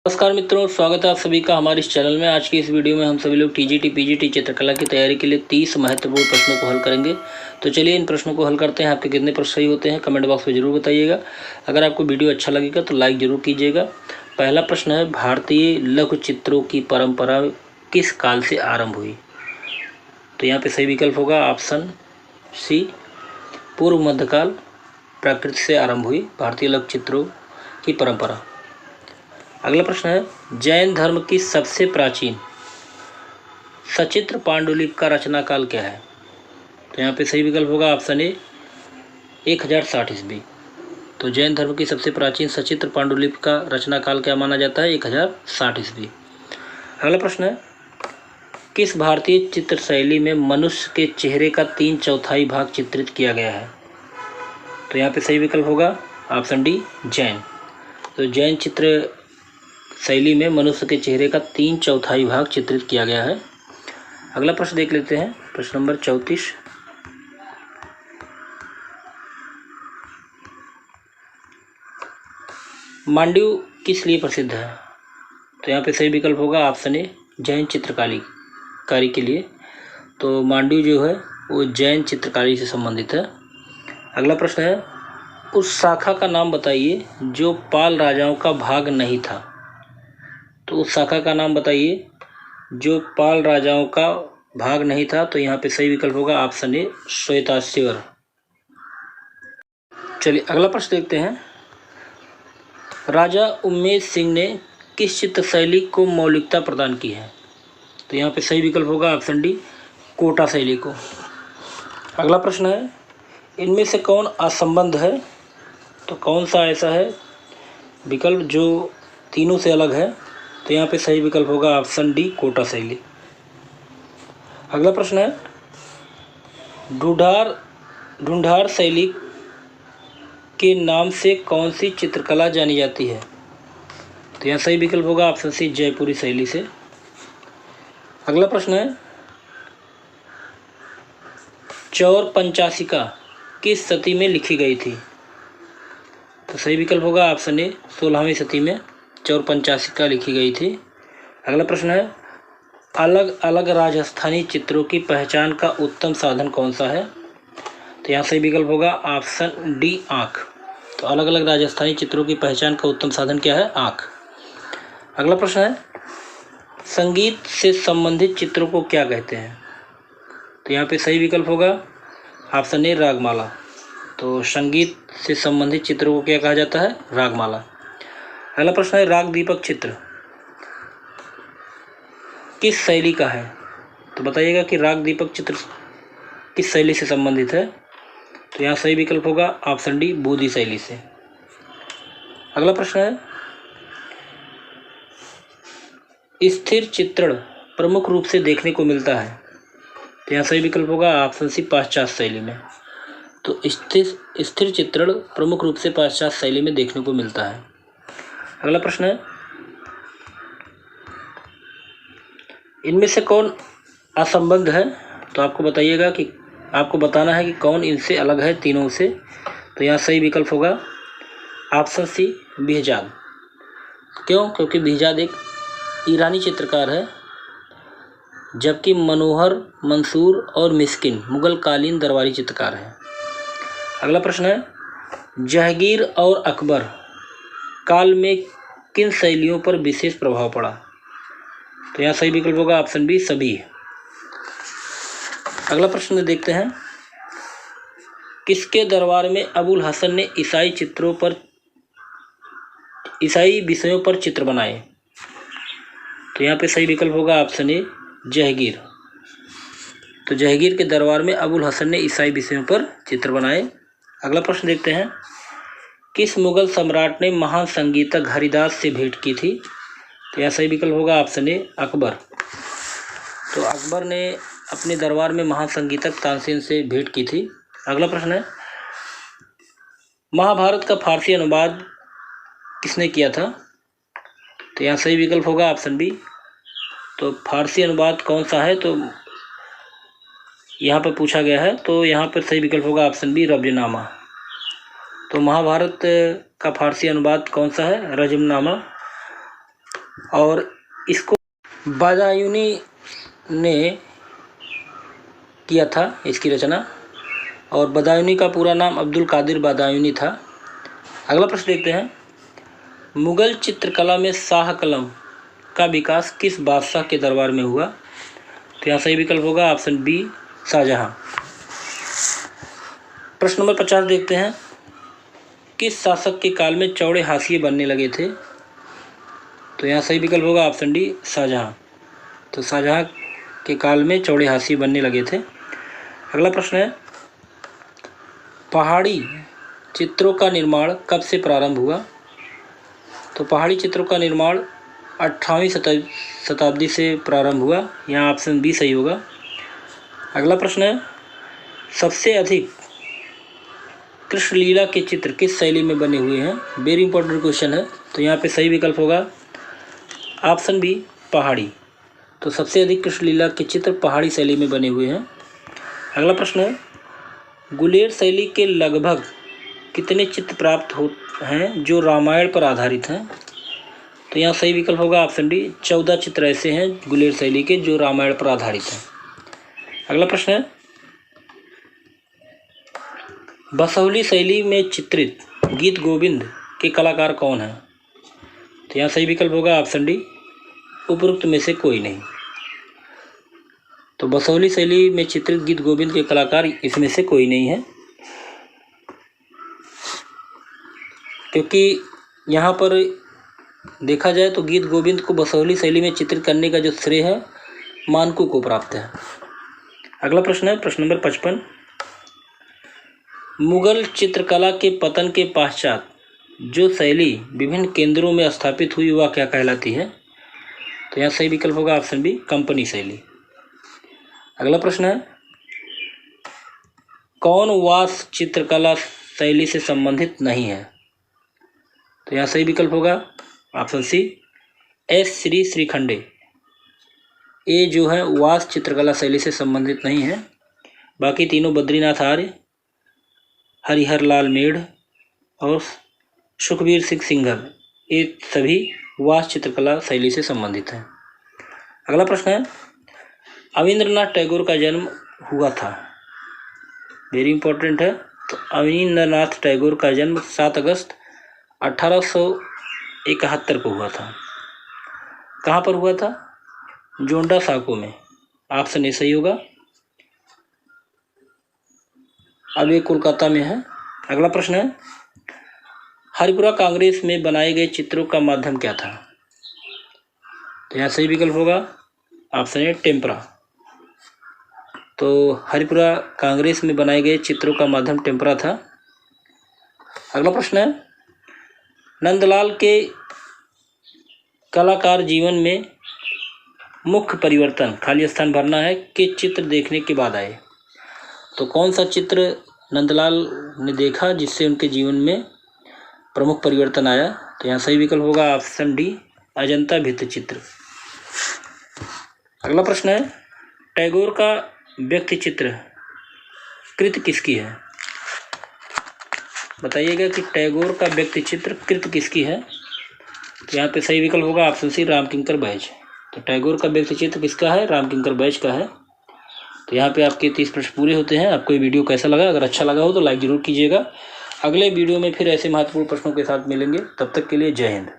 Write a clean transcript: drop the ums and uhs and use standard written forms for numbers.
नमस्कार मित्रों, स्वागत है आप सभी का हमारे इस चैनल में। आज की इस वीडियो में हम सभी लोग टीजीटी पीजीटी चित्रकला की तैयारी के लिए 30 महत्वपूर्ण प्रश्नों को हल करेंगे। तो चलिए इन प्रश्नों को हल करते हैं। आपके कितने प्रश्न सही होते हैं कमेंट बॉक्स में जरूर बताइएगा। अगर आपको वीडियो अच्छा लगेगा तो लाइक जरूर कीजिएगा। पहला प्रश्न है, भारतीय लघु चित्रों की परंपरा किस काल से आरंभ हुई? तो यहाँ पे सही विकल्प होगा ऑप्शन सी, पूर्व मध्यकाल प्राकृत से आरंभ हुई भारतीय लघु चित्रों की परंपरा। अगला प्रश्न है, जैन धर्म की सबसे प्राचीन सचित्र पांडुलिपि का रचना काल क्या है? तो यहाँ पे सही विकल्प होगा ऑप्शन ए 1060 ईस्वी। तो जैन धर्म की सबसे प्राचीन सचित्र पांडुलिपि का रचना काल क्या माना जाता है? 1060 ईस्वी। अगला प्रश्न है, किस भारतीय चित्र शैली में मनुष्य के चेहरे का 3/4 भाग चित्रित किया गया है? तो यहाँ पे सही विकल्प होगा ऑप्शन डी जैन। तो जैन चित्र शैली में मनुष्य के चेहरे का 3/4 भाग चित्रित किया गया है। अगला प्रश्न देख लेते हैं, प्रश्न नंबर 34। मांड्यू किस लिए प्रसिद्ध है? तो यहाँ पे सही विकल्प होगा ऑप्शन ए जैन चित्रकारी के लिए। तो मांड्यू जो है वो जैन चित्रकारी से संबंधित है। अगला प्रश्न है, उस शाखा का नाम बताइए जो पाल राजाओं का भाग नहीं था। तो उस शाखा का नाम बताइए जो पाल राजाओं का भाग नहीं था। तो यहाँ पे सही विकल्प होगा ऑप्शन ए श्वेताश्वर। चलिए अगला प्रश्न देखते हैं, राजा उम्मेद सिंह ने किस चित्र शैली को मौलिकता प्रदान की है? तो यहाँ पे सही विकल्प होगा ऑप्शन डी कोटा शैली को। अगला प्रश्न है, इनमें से कौन असंबद्ध है? तो कौन सा ऐसा है विकल्प जो तीनों से अलग है? तो यहाँ पे सही विकल्प होगा ऑप्शन डी कोटा शैली। अगला प्रश्न है, ढूंढार शैली के नाम से कौन सी चित्रकला जानी जाती है? तो यहाँ सही विकल्प होगा ऑप्शन सी जयपुरी शैली से। अगला प्रश्न है, चौर पंचाशिका किस सदी में लिखी गई थी? तो सही विकल्प होगा ऑप्शन ए 16वीं सदी में चौर पंचाशिका लिखी गई थी। अगला प्रश्न है, अलग अलग राजस्थानी चित्रों की पहचान का उत्तम साधन कौन सा है? तो यहाँ सही विकल्प होगा ऑप्शन डी आँख। तो अलग अलग राजस्थानी चित्रों की पहचान का उत्तम साधन क्या है? आँख। अगला प्रश्न है, संगीत से संबंधित चित्रों को क्या कहते हैं? तो यहाँ पे सही विकल्प होगा ऑप्शन ए रागमाला। तो संगीत से संबंधित चित्रों को क्या कहा जाता है? रागमाला। अगला प्रश्न है, राग दीपक चित्र किस शैली का है? तो बताइएगा कि राग दीपक चित्र किस शैली से संबंधित है? तो यहाँ सही विकल्प होगा ऑप्शन डी बूदी शैली से। अगला प्रश्न है, स्थिर चित्रण प्रमुख रूप से देखने को मिलता है। तो यहाँ सही विकल्प होगा ऑप्शन सी पाश्चात्य शैली में। तो स्थिर चित्रण प्रमुख रूप से पाश्चात्य शैली में देखने को मिलता है। अगला प्रश्न है, इनमें से कौन असंबद्ध है? तो आपको बताना है कि कौन इनसे अलग है तीनों से। तो यहाँ सही विकल्प होगा ऑप्शन सी बेहजाद। क्यों? क्योंकि बेहजाद एक ईरानी चित्रकार है, जबकि मनोहर, मंसूर और मिस्किन मुगल कालीन दरबारी चित्रकार हैं। अगला प्रश्न है, जहांगीर और अकबर काल में किन शैलियों पर विशेष प्रभाव पड़ा? तो यहाँ सही विकल्प होगा ऑप्शन बी सभी। अगला प्रश्न देखते हैं, किसके दरबार में अबुल हसन ने ईसाई विषयों पर चित्र बनाए? तो यहाँ पे सही विकल्प होगा ऑप्शन ए जहांगीर। तो जहांगीर के दरबार में अबुल हसन ने ईसाई विषयों पर चित्र बनाए। अगला प्रश्न देखते हैं, किस मुगल सम्राट ने महान संगीतज्ञ हरिदास से भेंट की थी? तो यहाँ सही विकल्प होगा ऑप्शन ए अकबर। तो अकबर ने अपने दरबार में महान संगीतज्ञ तानसेन से भेंट की थी। अगला प्रश्न है, महाभारत का फारसी अनुवाद किसने किया था? तो यहाँ सही विकल्प होगा ऑप्शन बी। तो फारसी अनुवाद कौन सा है तो यहाँ पर पूछा गया है। तो यहाँ पर सही विकल्प होगा ऑप्शन बी रब्जनामा। तो महाभारत का फारसी अनुवाद कौन सा है? रजमनामा। और इसको बदायूनी ने किया था, इसकी रचना। और बदायूनी का पूरा नाम अब्दुल कादिर बदायूनी था। अगला प्रश्न देखते हैं, मुगल चित्रकला में शाह कलम का विकास किस बादशाह के दरबार में हुआ? तो यहाँ सही विकल्प होगा ऑप्शन बी, शाहजहां। प्रश्न नंबर 50 देखते हैं, किस शासक के काल में चौड़े हाशिए बनने लगे थे? तो यहाँ सही विकल्प होगा ऑप्शन डी, शाहजहां। तो शाहजहां के काल में चौड़े हाशिए बनने लगे थे। अगला प्रश्न है, पहाड़ी चित्रों का निर्माण कब से प्रारंभ हुआ? तो पहाड़ी चित्रों का निर्माण 18वीं शताब्दी से प्रारंभ हुआ। यहाँ ऑप्शन बी सही होगा। अगला प्रश्न है, सबसे अधिक कृष्णलीला के चित्र किस शैली में बने हुए हैं? वेरी इंपॉर्टेंट क्वेश्चन है। तो यहाँ पे सही विकल्प होगा ऑप्शन बी, पहाड़ी। तो सबसे अधिक कृष्णलीला के चित्र पहाड़ी शैली में बने हुए हैं। अगला प्रश्न है, गुलेर शैली के लगभग कितने चित्र प्राप्त हैं जो रामायण पर आधारित हैं? तो यहाँ सही विकल्प होगा ऑप्शन डी, 14 चित्र ऐसे हैं गुलेर शैली के जो रामायण पर आधारित हैं। अगला प्रश्न है, बसोहली शैली में चित्रित गीत गोविंद के कलाकार कौन हैं? तो यहाँ सही विकल्प होगा ऑप्शन डी, उपरोक्त में से कोई नहीं। तो बसोहली शैली में चित्रित गीत गोविंद के कलाकार इसमें से कोई नहीं है, क्योंकि यहाँ पर देखा जाए तो गीत गोविंद को बसोहली शैली में चित्रित करने का जो श्रेय है मानकू को प्राप्त है। अगला प्रश्न है प्रश्न नंबर 55, मुगल चित्रकला के पतन के पश्चात जो शैली विभिन्न केंद्रों में स्थापित हुई वह क्या कहलाती है? तो यहाँ सही विकल्प होगा ऑप्शन बी, कंपनी शैली। अगला प्रश्न है, कौन वास चित्रकला शैली से संबंधित नहीं है? तो यहाँ सही विकल्प होगा option C, S Shri Shrikhande. ये जो है वास चित्रकला शैली से संबंधित नहीं है। बाकी तीनों बद्रीनाथ आर्य, हरिहर लाल मेढ़ और सुखबीर सिंह सिंघल, ये सभी वास चित्रकला शैली से संबंधित हैं। अगला प्रश्न है, अविंद्रनाथ टैगोर का जन्म हुआ था? वेरी इंपॉर्टेंट है। तो अविंद्रनाथ टैगोर का जन्म 7 अगस्त 1871 को हुआ था। कहाँ पर हुआ था? जोंडा साको में। ऑप्शन ए सही होगा। अब ये कोलकाता में है। अगला प्रश्न है, हरिपुरा कांग्रेस में बनाए गए चित्रों का माध्यम क्या था? तो यहाँ सही विकल्प होगा ऑप्शन ए, टेम्परा। तो हरिपुरा कांग्रेस में बनाए गए चित्रों का माध्यम टेम्परा था। अगला प्रश्न है, नंदलाल के कलाकार जीवन में मुख्य परिवर्तन खाली स्थान भरना है कि चित्र देखने के बाद आए? तो कौन सा चित्र नंदलाल ने देखा जिससे उनके जीवन में प्रमुख परिवर्तन आया? तो यहाँ सही विकल्प होगा ऑप्शन डी, अजंता भित्ति चित्र। अगला प्रश्न है, टैगोर का व्यक्ति चित्र कृत किसकी है? बताइएगा कि टैगोर का व्यक्ति चित्र कृत किसकी है? तो यहाँ पे सही विकल्प होगा ऑप्शन सी, रामकिंकर बैज। तो टैगोर का व्यक्ति चित्र किसका है? रामकिंकर बैज का है। तो यहाँ पे आपके 30 प्रश्न पूरे होते हैं। आपको ये वीडियो कैसा लगा? अगर अच्छा लगा हो तो लाइक ज़रूर कीजिएगा। अगले वीडियो में फिर ऐसे महत्वपूर्ण प्रश्नों के साथ मिलेंगे। तब तक के लिए जय हिंद।